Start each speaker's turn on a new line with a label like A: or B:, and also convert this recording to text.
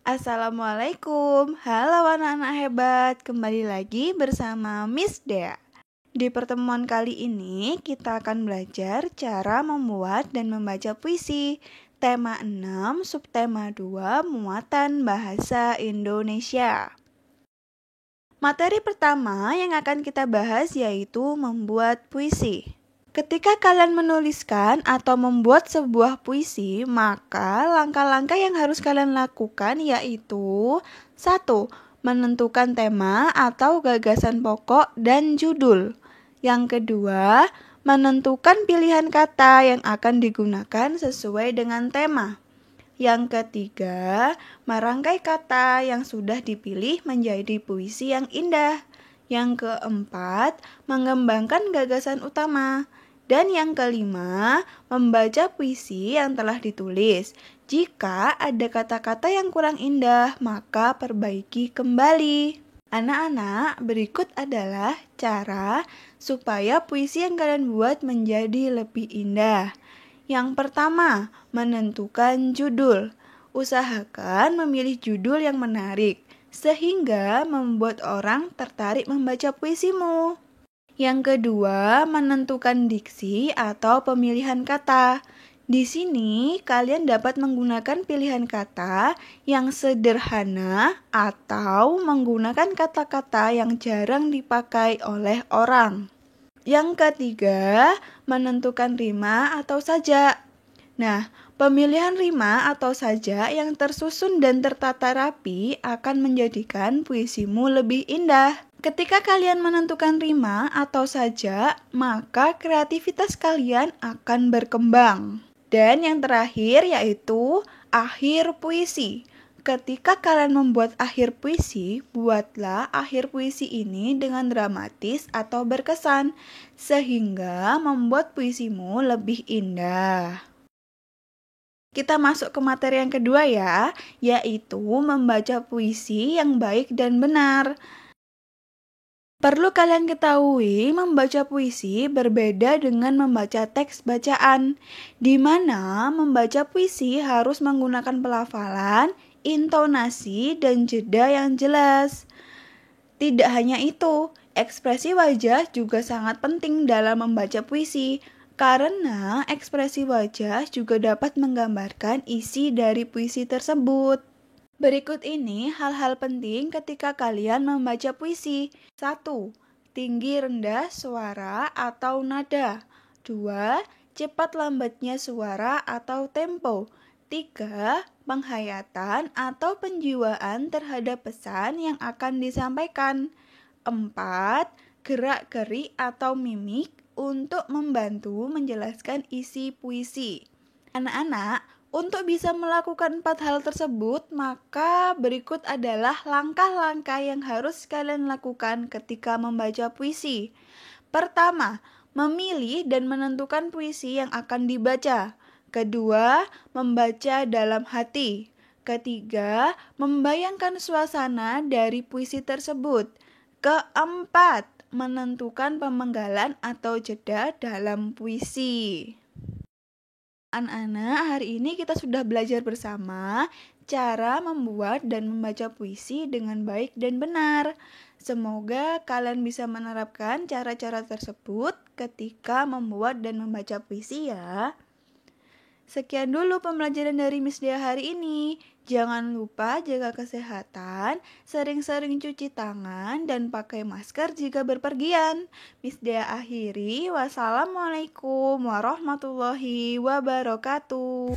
A: Assalamualaikum, halo anak-anak hebat, kembali lagi bersama Miss Dea. Di pertemuan kali ini kita akan belajar cara membuat dan membaca puisi. Tema 6, subtema 2, muatan bahasa Indonesia. Materi pertama yang akan kita bahas yaitu membuat puisi. Ketika kalian menuliskan atau membuat sebuah puisi, maka langkah-langkah yang harus kalian lakukan yaitu 1. Menentukan tema atau gagasan pokok dan judul. Yang kedua, menentukan pilihan kata yang akan digunakan sesuai dengan tema. Yang ketiga, merangkai kata yang sudah dipilih menjadi puisi yang indah. Yang keempat, mengembangkan gagasan utama. Dan yang kelima, membaca puisi yang telah ditulis. Jika ada kata-kata yang kurang indah, maka perbaiki kembali. Anak-anak, berikut adalah cara supaya puisi yang kalian buat menjadi lebih indah. Yang pertama, menentukan judul. Usahakan memilih judul yang menarik, sehingga membuat orang tertarik membaca puisimu. Yang kedua, menentukan diksi atau pemilihan kata. Di sini, kalian dapat menggunakan pilihan kata yang sederhana atau menggunakan kata-kata yang jarang dipakai oleh orang. Yang ketiga, menentukan rima atau sajak. Nah, pemilihan rima atau sajak yang tersusun dan tertata rapi akan menjadikan puisimu lebih indah. Ketika kalian menentukan rima atau sajak, maka kreativitas kalian akan berkembang. Dan yang terakhir yaitu akhir puisi. Ketika kalian membuat akhir puisi, buatlah akhir puisi ini dengan dramatis atau berkesan, sehingga membuat puisimu lebih indah. Kita masuk ke materi yang kedua ya, yaitu membaca puisi yang baik dan benar. Perlu kalian ketahui, membaca puisi berbeda dengan membaca teks bacaan, di mana membaca puisi harus menggunakan pelafalan, intonasi, dan jeda yang jelas. Tidak hanya itu, ekspresi wajah juga sangat penting dalam membaca puisi, karena ekspresi wajah juga dapat menggambarkan isi dari puisi tersebut. Berikut ini hal-hal penting ketika kalian membaca puisi. 1. Tinggi rendah suara atau nada. 2. Cepat lambatnya suara atau tempo. 3. Penghayatan atau penjiwaan terhadap pesan yang akan disampaikan. 4. Gerak-gerik atau mimik untuk membantu menjelaskan isi puisi. Anak-anak, untuk bisa melakukan 4 hal tersebut, maka berikut adalah langkah-langkah yang harus kalian lakukan ketika membaca puisi. Pertama, memilih dan menentukan puisi yang akan dibaca. Kedua, membaca dalam hati. Ketiga, membayangkan suasana dari puisi tersebut. Keempat, menentukan pemenggalan atau jeda dalam puisi. Anak-anak, hari ini kita sudah belajar bersama cara membuat dan membaca puisi dengan baik dan benar. Semoga kalian bisa menerapkan cara-cara tersebut ketika membuat dan membaca puisi ya. Sekian dulu pembelajaran dari Miss Dea hari ini. Jangan lupa jaga kesehatan, sering-sering cuci tangan, dan pakai masker jika berpergian. Miss Dea akhiri. Wassalamualaikum warahmatullahi wabarakatuh.